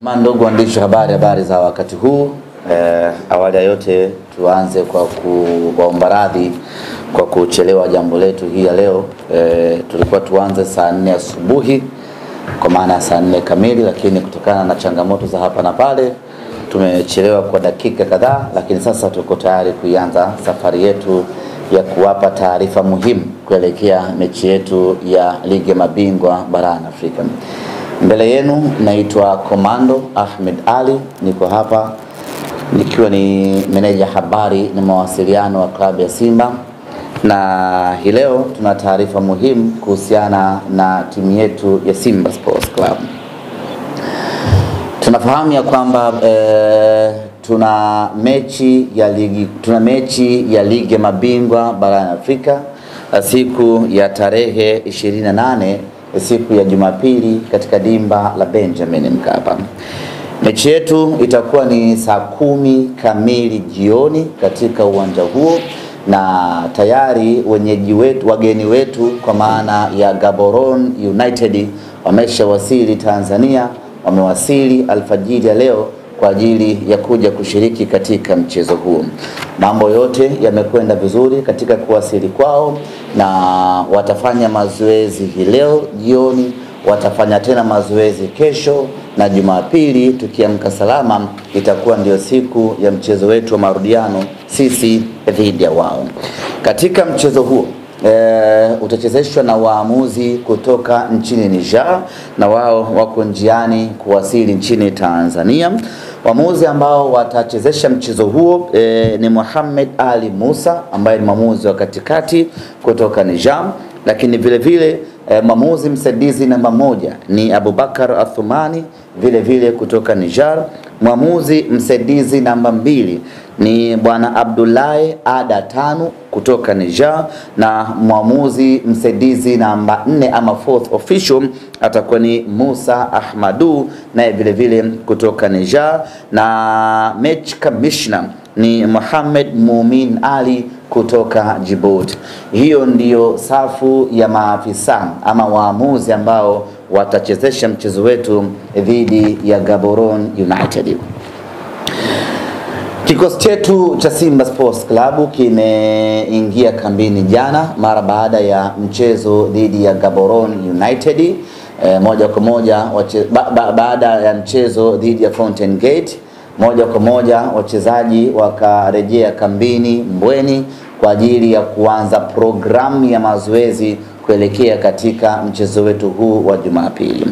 Ndugu waandishi habari za wakati huu. Awali ya yote tuanze kwa kuomba radhi kwa kuchelewa jambo letu hii ya leo. Tulikuwa tuanze saa 4 asubuhi kwa maana saa 4 kamili, lakini kutokana na changamoto za hapa na pale tumechelewa kwa dakika kadhaa, lakini sasa tuko tayari kuanza safari yetu ya kuwapa taarifa muhimu kuelekea mechi yetu ya Ligi ya Mabingwa barani Afrika. Mbele yenu naitwa Komando Ahmed Ali, niko hapa nikiwa ni meneja habari na mawasiliano wa klabu ya Simba, na hii leo tuna taarifa muhimu kuhusiana na timu yetu ya Simba Sports Club. Tunafahamu ya kwamba tuna mechi ya Ligi ya Mabingwa barani Afrika siku ya tarehe 28 siku ya Jumapili katika dimba la Benjamin Mkapa. Mechi yetu itakuwa ni saa 10 kamili jioni katika uwanja huo, na tayari wageni wetu kwa maana ya Gaborone United wameshawasili Tanzania. Wamewasili alfajiri ya leo kwa ajili ya kuja kushiriki katika mchezo huu. Mambo yote yamekwenda vizuri katika kuwasili kwao, na watafanya mazoezi hii leo jioni, watafanya tena mazoezi kesho, na Jumapili tukiamka salama itakuwa ndio siku ya mchezo wetu wa marudiano sisi dhidi ya wao. Katika mchezo huo utachezeshwa na waamuzi kutoka nchini Niger, na wao wako njiani kuwasili nchini Tanzania. Waamuzi ambao watachezesha mchezo huo ni Mohamed Ali Musa ambaye ni mwamuzi wa katikati kutoka Niger, lakini vile vile mwamuzi msaidizi namba 1 ni Abubakar Athumani vile vile kutoka Niger. Mwamuzi msaidizi namba 2 ni bwana Abdullahi Ada Tanu kutoka Niger, na mwamuzi msaidizi namba 4 ama 4th official atakuwa ni Musa Ahmadu naye vile vile kutoka Niger, na match commissioner ni Mohamed Mumin Ali kutoka Djibouti. Hiyo ndiyo safu ya maafisa ama waamuzi ambao watachezesha mchezo wetu dhidi ya Gaborone United. Kikosi chetu cha Simba Sports Club kimeingia kambini jana mara baada ya mchezo dhidi ya Gaborone United. Moja kwa moja baada ya mchezo dhidi ya Fountain Gate, moja kwa moja wachezaji wakarejea kambini Mbweni kwa ajili ya kuanza programu ya mazoezi kuelekea katika mchezo wetu huu wa Jumapili.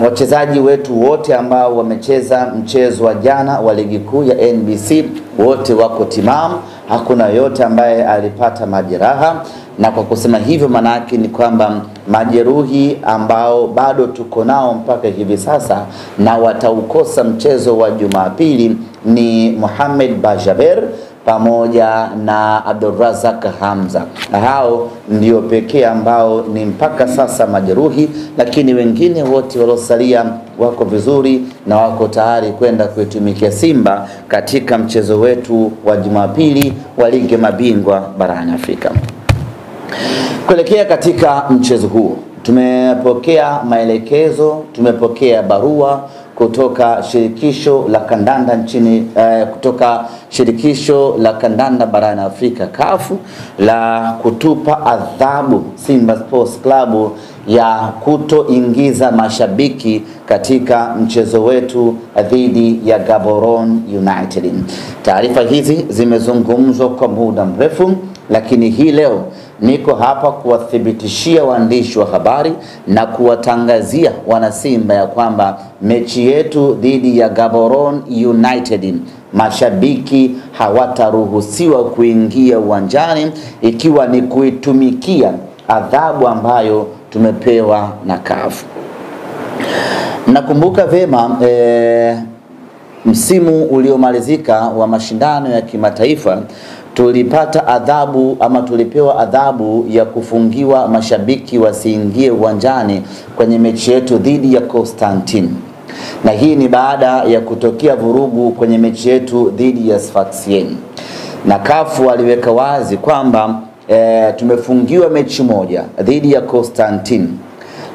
Wachezaji wetu wote ambao wamecheza mchezo wa jana wa ligi kuu ya NBC wote wako timamu, hakuna yote ambaye alipata majeraha. Na kwa kusema hivyo maana yake ni kwamba majeruhi ambao bado tuko nao mpaka hivi sasa na wataukosa mchezo wa Jumapili ni Mohamed Bajaber pamoja na Abdulrazak Hamza. Hao ndio pekee ambao ni mpaka sasa majeruhi, lakini wengine wote waliosalia wako vizuri na wako tayari kwenda kuitumikia Simba katika mchezo wetu wa Jumapili wa Ligi ya Mabingwa barani Afrika. Kuelekea katika mchezo huu tumepokea maelekezo, tumepokea barua kutoka shirikisho la kandanda kutoka shirikisho la kandanda barani Afrika CAF, la kutupa adhabu Simba Sports Club ya kutoingiza mashabiki katika mchezo wetu dhidi ya Gaborone United. Taarifa hizi zimezungumzwa kwa muda mrefu, lakini hii leo niko hapa kuwathibitishia waandishi wa habari na kuwatangazia wanasimba ya kwamba mechi yetu dhidi ya Gaborone United mashabiki hawataruhusiwa kuingia uwanjani, ikiwa ni kuitumikia adhabu ambayo tumepewa na CAF. Nakumbuka vema msimu uliomalizika wa mashindano ya kimataifa tulipata adhabu ama tulipewa adhabu ya kufungiwa mashabiki wasiingie uwanjani kwenye mechi yetu dhidi ya Constantine, na hii ni baada ya kutokea vurugu kwenye mechi yetu dhidi ya Sfaxien. Na CAF waliweka wazi kwamba tumefungiwa mechi moja dhidi ya Constantine,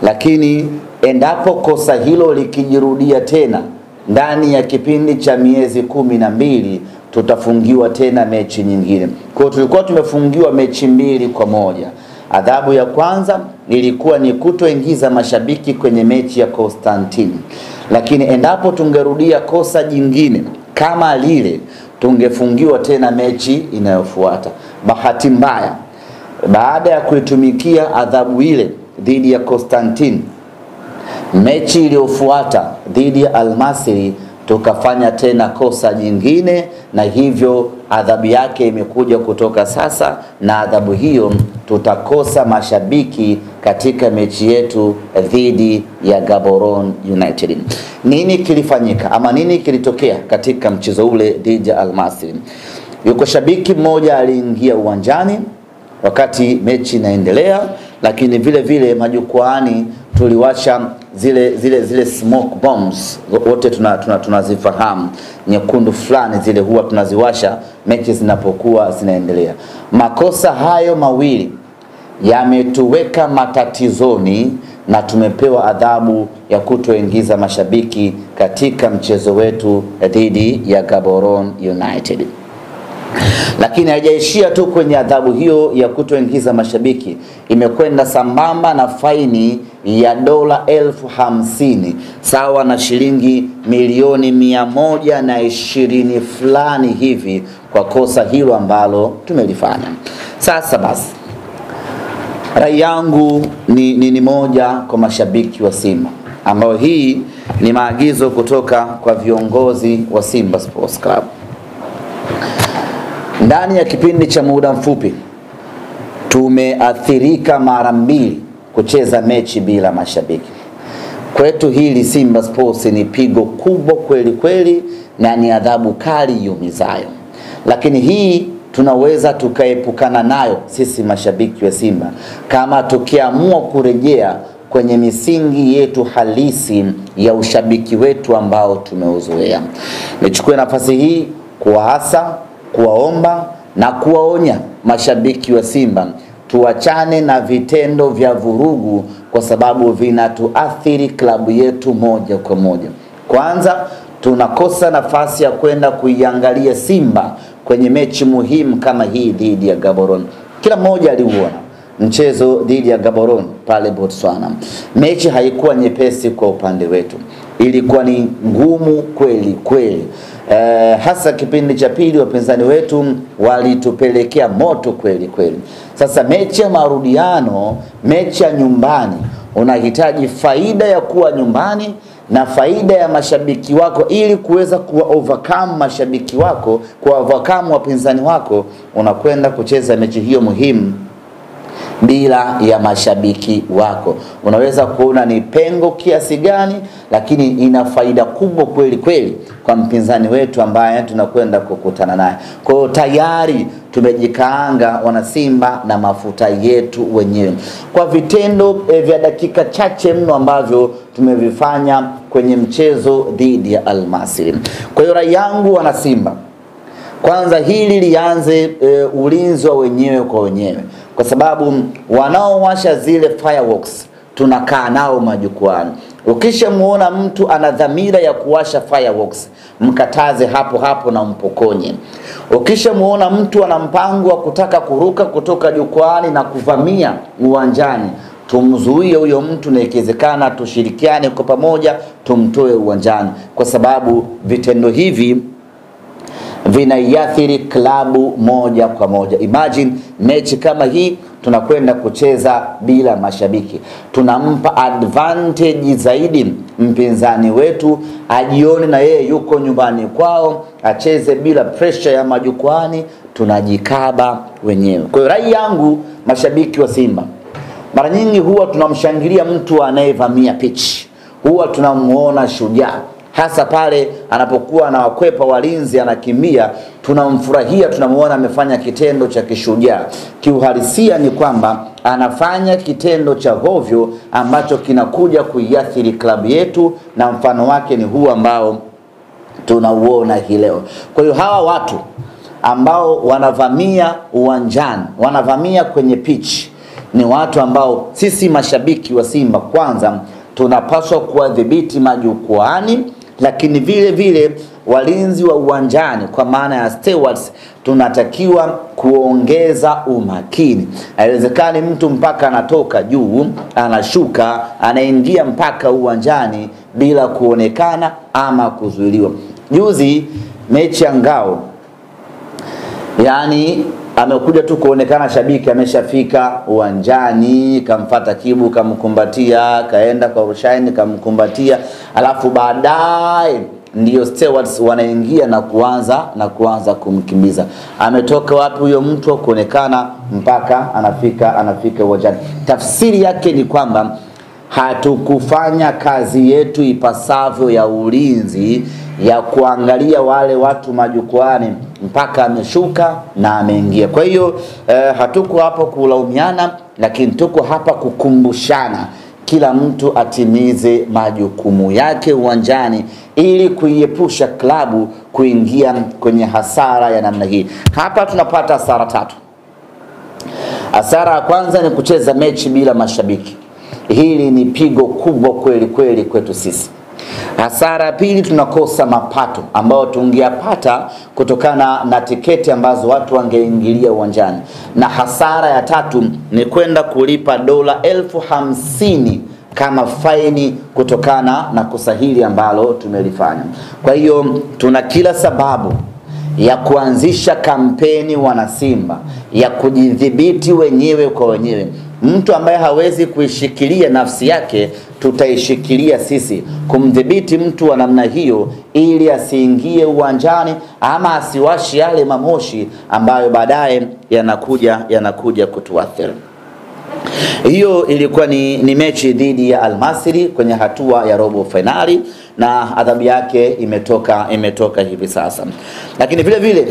lakini endapo kosa hilo likijirudia tena ndani ya kipindi cha miezi 12, tutafungiwa tena mechi nyingine. Kwa tulikuwa tumefungiwa mechi 2-1. Adhabu ya kwanza ilikuwa ni kutoingiza mashabiki kwenye mechi ya Constantine. Lakini endapo tungerudia kosa jingine kama lile, tungefungiwa tena mechi inayofuata. Bahati mbaya, baada ya kuitumikia adhabu ile dhidi ya Constantine, mechi iliyofuata dhidi ya Al-Masry tukafanya tena kosa jingine, na hivyo adhabu yake imekuja kutoka sasa, na adhabu hiyo tutakosa mashabiki katika mechi yetu dhidi ya Gaborone United. Nini kilifanyika ama nini kilitokea katika mchezo ule dhidi ya Al-Masry? Yuko shabiki mmoja aliingia uwanjani wakati mechi inaendelea, lakini vile vile majukwaani tuliwasha zile smoke bombs, wote tunazifahamu, nyekundu fulani zile huwa tunaziwasha mechi zinapokuwa zinaendelea. Makosa hayo mawili yametuweka matatizoni na tumepewa adhabu ya kutoingiza mashabiki katika mchezo wetu dhidi ya Gaborone United. Lakini haijaishia tu kwenye adhabu hiyo ya kutoingiza mashabiki, imekwenda sambamba na faini ya $50,000 sawa na shilingi milioni 120 fulani hivi kwa kosa hilo ambalo tumelifanya. Sasa basi, rai yangu ni moja kwa mashabiki wa Simba, ambao hii ni maagizo kutoka kwa viongozi wa Simba Sports Club. Ndani ya kipindi cha muda mfupi tumeathirika mara 2 kucheza mechi bila mashabiki. Kwetu hili Simba Sports ni pigo kubwa kweli kweli, na ni adhabu kali yumizayo. Lakini hii tunaweza tukaepukana nayo sisi mashabiki wa Simba kama tukiamua kurejea kwenye misingi yetu halisi ya ushabiki wetu ambao tumeuzoea. Nichukue nafasi hii kuwaasa, kuwaomba na kuwaonya mashabiki wa Simba tuachane na vitendo vya vurugu, kwa sababu vinatuathiri klabu yetu moja kwa moja. Kwanza, tunakosa nafasi ya kwenda kuiangalia Simba kwenye mechi muhimu kama hii dhidi ya Gaborone. Kila mmoja aliuona mchezo dhidi ya Gaborone pale Botswana. Mechi haikuwa nyepesi kwa upande wetu, ilikuwa ni ngumu kweli kweli. Hasa kipindi cha pili wapinzani wetu walitupelekea moto kweli kweli. Sasa mechi ya marudiano, mechi ya nyumbani, unahitaji faida ya kuwa nyumbani na faida ya mashabiki wako, ili kuweza kuwa overcome mashabiki wako, kuwa overcome wapinzani wako. Unakwenda kucheza mechi hiyo muhimu bila ya mashabiki wako. Unaweza kuona ni pengo kiasi gani, lakini ina faida kubwa kweli kweli kwa mpinzani wetu ambaye tunakwenda kukutana naye. Kwa hiyo tayari tumejikaanga wana Simba na mafuta yetu wenyewe kwa vitendo vya dakika chache mno ambavyo tumevifanya kwenye mchezo dhidi ya Al-Masry. Kwa hiyo rai yangu wana Simba, kwanza hili lianze ulinzi wa wenyewe kwa wenyewe, kwa sababu wanaowasha zile fireworks tunakaa nao majukwani. Ukishamuona mtu ana dhamira ya kuwasha fireworks, mkataze hapo hapo na mpokonye. Ukishamuona mtu ana mpango wa kutaka kuruka kutoka jukwani na kuvamia uwanjani, tumzuie huyo mtu, na ikiwezekana tushirikiane kwa pamoja tumtoe uwanjani, kwa sababu vitendo hivi vinaiathiri klabu moja kwa moja. Imagine mechi kama hii tunakwenda kucheza bila mashabiki, tunampa advantage zaidi mpinzani wetu, ajione na yeye yuko nyumbani kwao, acheze bila pressure ya majukwani, tunajikaba wenyewe. Kwa hiyo rai yangu mashabiki wa Simba, mara nyingi huwa tunamshangilia mtu anayevamia pitch, huwa tunamuona shujaa, hasa pale anapokuwa anawakwepa walinzi anakimbia, tunamfurahia, tunamuona amefanya kitendo cha kishujaa. Kiuhalisia ni kwamba anafanya kitendo cha hovyo ambacho kinakuja kuiathiri klabu yetu, na mfano wake ni huu ambao tunauona hii leo. Kwa hiyo hawa watu ambao wanavamia uwanjani, wanavamia kwenye pitch, ni watu ambao sisi mashabiki wa Simba kwanza tunapaswa kuwadhibiti majukwaani, lakini vile vile walinzi wa uwanjani kwa maana ya stewards tunatakiwa kuongeza umakini. Haiwezekani mtu mpaka anatoka juu, anashuka, anaingia mpaka uwanjani bila kuonekana ama kuzuiliwa. Juzi mechi ya ngao, yani amekuja tu kuonekana shabiki ameshafika uwanjani, kamfuata Kibu, kamkumbatia, kaenda kwa Rushaini, kamkumbatia, alafu baadaye ndio stewards wanaingia na kuanza kumkimbiza. Ametoka wapi huyo mtu kuonekana mpaka anafika uwanjani? Tafsiri yake ni kwamba hatukufanya kazi yetu ipasavyo ya ulinzi, ya kuangalia wale watu majukwaani mpaka ameshuka na ameingia. Kwa hiyo hatuko hapo kulaumiana, lakini tuko hapa kukumbushana kila mtu atimize majukumu yake uwanjani ili kuiepusha klabu kuingia kwenye hasara ya namna hii. Hapa tunapata hasara tatu. Hasara ya kwanza ni kucheza mechi bila mashabiki. Hili ni pigo kubwa kweli kweli kwetu sisi. Hasara ya pili, tunakosa mapato ambayo tungeyapata kutokana na tiketi ambazo watu wangeingilia uwanjani. Na hasara ya tatu ni kwenda kulipa dola 50,000 kama faini kutokana na kosa hili ambalo tumelifanya. Kwa hiyo tuna kila sababu ya kuanzisha kampeni wanasimba ya kujidhibiti wenyewe kwa wenyewe. Mtu ambaye hawezi kuishikilia nafsi yake, tutaishikilia sisi kumdhibiti mtu wa namna hiyo, ili asiingie uwanjani ama asiwashi yale mamoshi ambayo baadaye yanakuja kutuathiri. Hiyo ilikuwa ni mechi dhidi ya Al-Masry kwenye hatua ya robo finali, na adhabu yake imetoka hivi sasa. Lakini vile vile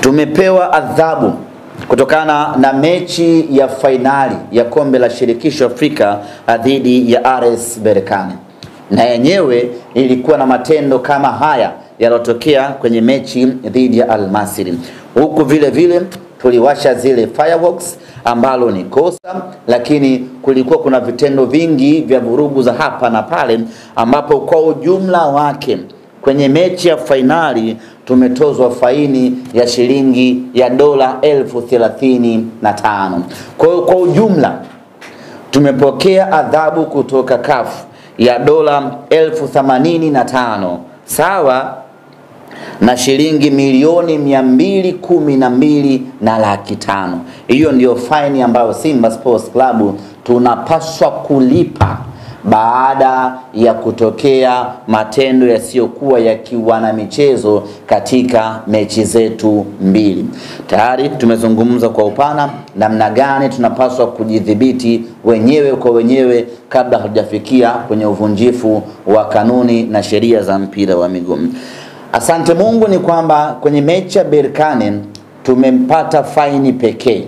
tumepewa adhabu kutokana na mechi ya finali ya kombe la shirikisho Afrika dhidi ya RS Berkane, na yenyewe ilikuwa na matendo kama haya yalotokea kwenye mechi dhidi ya Al-Masry. Huku vile vile tuliwasha zile fireworks ambalo ni kosa, lakini kulikuwa kuna vitendo vingi vya vurugu za hapa na pale, ambapo kwa ujumla wake kwenye mechi ya finali tumetozwa faini ya shilingi ya dola 35,000. Kwa ujumla tumepokea adhabu kutoka CAF ya dola 85,000 sawa na shilingi milioni 212,500,000. Hiyo ndio faini ambayo Simba Sports Club tunapaswa kulipa baada ya kutokea matendo yasiyokuwa ya kiwana michezo katika mechi zetu mbili. Tayari tumezungumza kwa upana namna gani tunapaswa kujidhibiti wenyewe kwa wenyewe kabla hatujafikia kwenye uvunjifu wa kanuni na sheria za mpira wa miguu. Asante Mungu ni kwamba kwenye mechi ya Berkane tumempata faini pekee,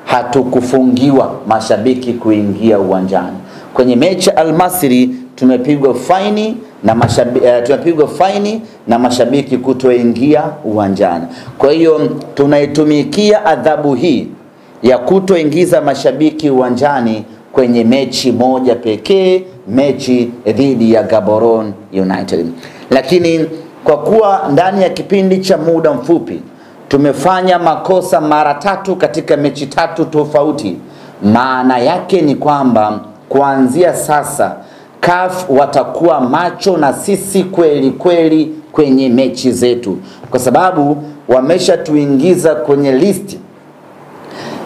hatukufungiwa mashabiki kuingia uwanjani. Kwenye mechi ya Al-Masry tumepigwa faini na mashabiki kutoingia uwanjani. Kwa hiyo tunaitumikia adhabu hii ya kutoingiza mashabiki uwanjani kwenye mechi moja pekee, mechi dhidi ya Gaborone United. Lakini kwa kuwa ndani ya kipindi cha muda mfupi tumefanya makosa mara 3 katika mechi 3 tofauti, maana yake ni kwamba kuanzia sasa CAF watakuwa macho na sisi kweli kweli kwenye mechi zetu, kwa sababu wameshatuingiza kwenye listi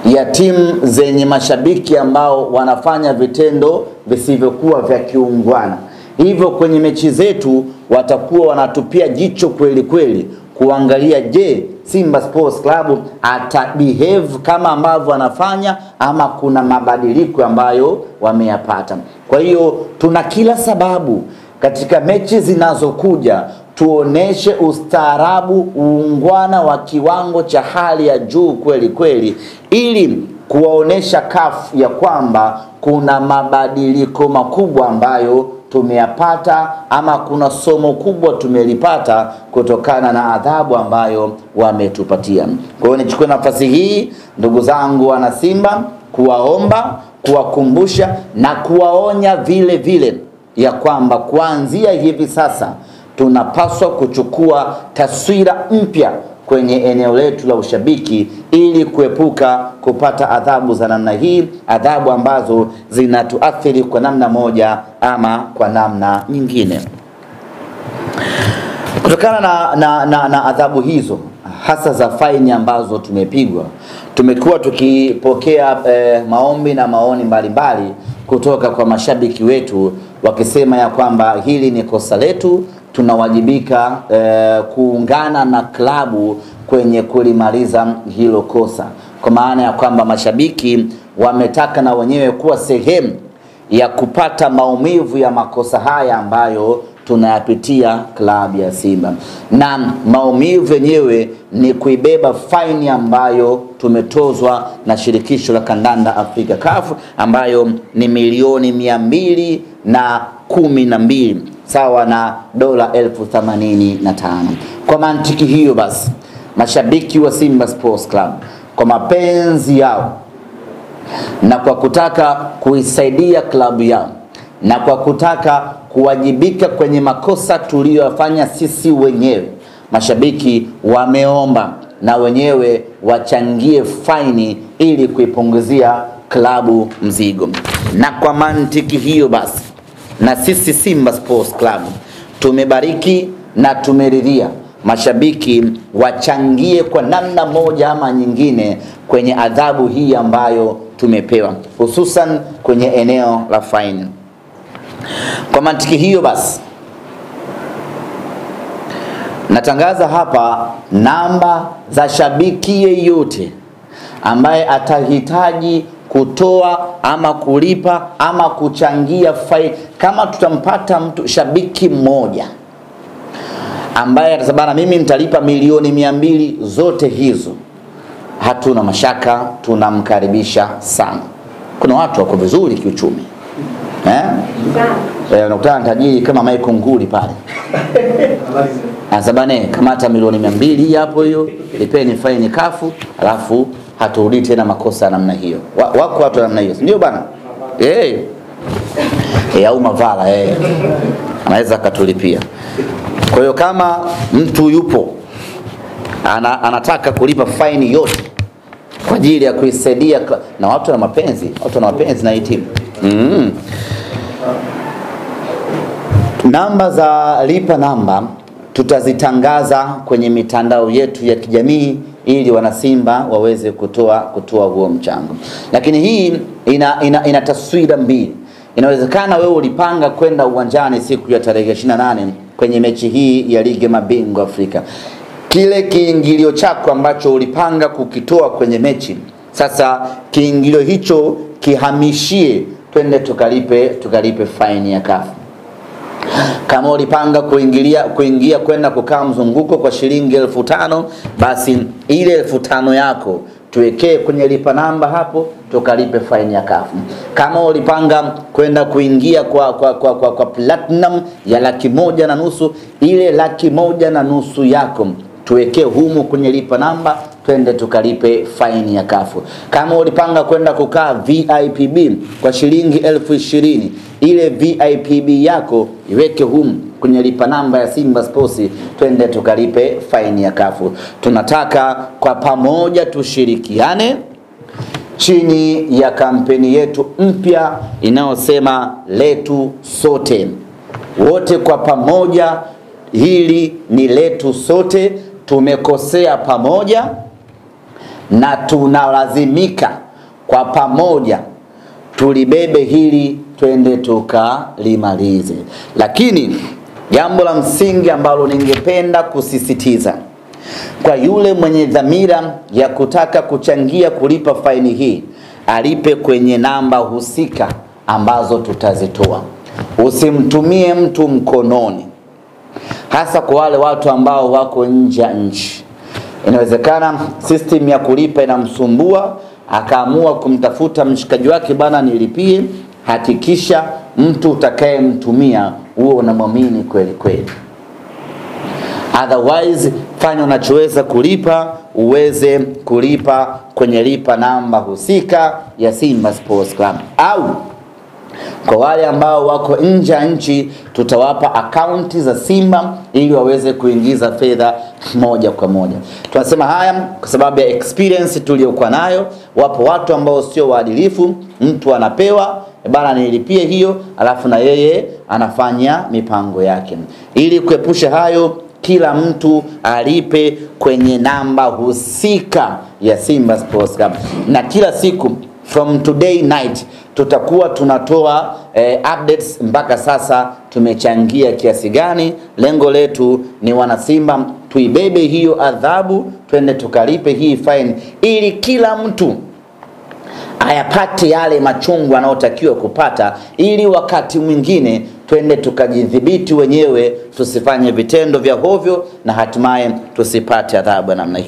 ya timu zenye mashabiki ambao wanafanya vitendo visivyokuwa vya kiungwana. Hivyo kwenye mechi zetu watakuwa wanatupia jicho kweli kweli kuangalia, je, Simba Sports Club atabehave kama ambavyo wanafanya ama kuna mabadiliko ambayo wameyapata. Kwa hiyo tuna kila sababu katika mechi zinazokuja tuoneshe ustaarabu, uungwana wa kiwango cha hali ya juu kweli kweli, ili kuwaonesha CAF ya kwamba kuna mabadiliko makubwa ambayo tumeyapata ama kuna somo kubwa tumelipata kutokana na adhabu ambayo wametupatia. Kwa hiyo nichukue nafasi hii, ndugu zangu wana Simba, kuwaomba, kuwakumbusha na kuwaonya vile vile ya kwamba kuanzia hivi sasa tunapaswa kuchukua taswira mpya kwenye eneo letu la ushabiki ili kuepuka kupata adhabu za namna hii, adhabu ambazo zinatuathiri kwa namna moja ama kwa namna nyingine. Kutokana na adhabu hizo hasa za faini ambazo tumepigwa, tumekuwa tukipokea maombi na maoni mbalimbali kutoka kwa mashabiki wetu wakisema ya kwamba hili ni kosa letu, tunawajibika kuungana na klabu kwenye kulimaliza hilo kosa. Kwa maana ya kwamba mashabiki wametaka na wenyewe kuwa sehemu ya kupata maumivu ya makosa haya ambayo tunayapitia klabu ya Simba, na maumivu yenyewe ni kuibeba faini ambayo tumetozwa na shirikisho la kandanda Afrika CAF, ambayo ni milioni 212 sawa na dola 85,000. Kwa mantiki hiyo basi, mashabiki wa Simba Sports Club kwa mapenzi yao na kwa kutaka kuisaidia klabu yao na kwa kutaka kuwajibika kwenye makosa tuliyofanya sisi wenyewe, mashabiki wameomba na wenyewe wachangie faini ili kuipunguzia klabu mzigo. Na kwa mantiki hiyo basi, na sisi Simba Sports Club tumebariki na tumeridhia mashabiki wachangie kwa namna moja ama nyingine kwenye adhabu hii ambayo tumepewa, hususan kwenye eneo la faini. Kwa mantiki hiyo basi, natangaza hapa namba za shabiki yeyote ambaye atahitaji kutoa ama kulipa ama kuchangia faini. Kama tutampata mtu shabiki mmoja ambaye atasema mimi nitalipa milioni 200 zote hizo, hatuna mashaka, tunamkaribisha sana. Kuna watu wako vizuri kiuchumi. Unakutana tajiri kama Michael Nguli pale. Azabane kamata milioni 200 hapo, hiyo lipeni faini kafu, alafu haturudi tena makosa namna hiyo. Wako watu namna hiyo, ndio bana? Au mavala anaweza katulipia. Kwa hiyo kama mtu yupo anataka kulipa faini yote kwa ajili ya kuisaidia, na watu na mapenzi, na hii timu. Namba za lipa namba tutazitangaza kwenye mitandao yetu ya kijamii ili wanasimba waweze kutoa huo mchango. Lakini hii ina taswira mbili. Inawezekana wewe ulipanga kwenda uwanjani siku ya tarehe 28 kwenye mechi hii ya ligi mabingwa Afrika. Kile kiingilio chako ambacho ulipanga kukitoa kwenye mechi, sasa kiingilio hicho kihamishie, twende tukalipe faini ya CAF. Kama ulipanga kuingia kwenda kukaa mzunguko kwa shilingi 5,000, basi ile 5,000 yako tuwekee kwenye lipa namba hapo, tukalipe faini ya CAF. Kama ulipanga kwenda kuingia kwa platinum ya 1,500,000, ile 1,500,000 yako tuwekee humu kwenye lipa namba, twende tukalipe faini ya CAF. Kama ulipanga kwenda kukaa VIPB kwa shilingi 20,000, ile VIPB yako iweke humu kwenye lipa namba ya Simba Sports, twende tukalipe faini ya CAF. Tunataka kwa pamoja tushirikiane chini ya kampeni yetu mpya inayosema letu sote. Wote kwa pamoja, hili ni letu sote. Tumekosea pamoja na tunalazimika kwa pamoja tulibebe hili, twende tukalimalize. Lakini jambo la msingi ambalo ningependa kusisitiza kwa yule mwenye dhamira ya kutaka kuchangia kulipa faini hii, alipe kwenye namba husika ambazo tutazitoa. Usimtumie mtu mkononi, hasa kwa wale watu ambao wako nje ya nchi. Inawezekana system ya kulipa inamsumbua, akaamua kumtafuta mshikaji wake, bana nilipie. Hakikisha mtu utakayemtumia uwe unamwamini kweli kweli. Otherwise fanya unachoweza kulipa, uweze kulipa kwenye lipa namba husika ya Simba Sports Club, au kwa wale ambao wako nje ya nchi tutawapa akaunti za Simba ili waweze kuingiza fedha moja kwa moja. Tunasema haya kwa sababu ya experience tuliyokuwa nayo. Wapo watu ambao sio waadilifu, mtu anapewa bana nilipie hiyo, alafu na yeye anafanya mipango yake. Ili kuepusha hayo, kila mtu alipe kwenye namba husika ya Simba Sports Club, na kila siku from today night tutakuwa tunatoa updates mpaka sasa tumechangia kiasi gani. Lengo letu ni wana Simba tuibebe hiyo adhabu, twende tukalipe hii fine, ili kila mtu ayapate yale machungu anayotakiwa kupata, ili wakati mwingine twende tukajidhibiti wenyewe, tusifanye vitendo vya hovyo na hatimaye tusipate adhabu namna hiyo.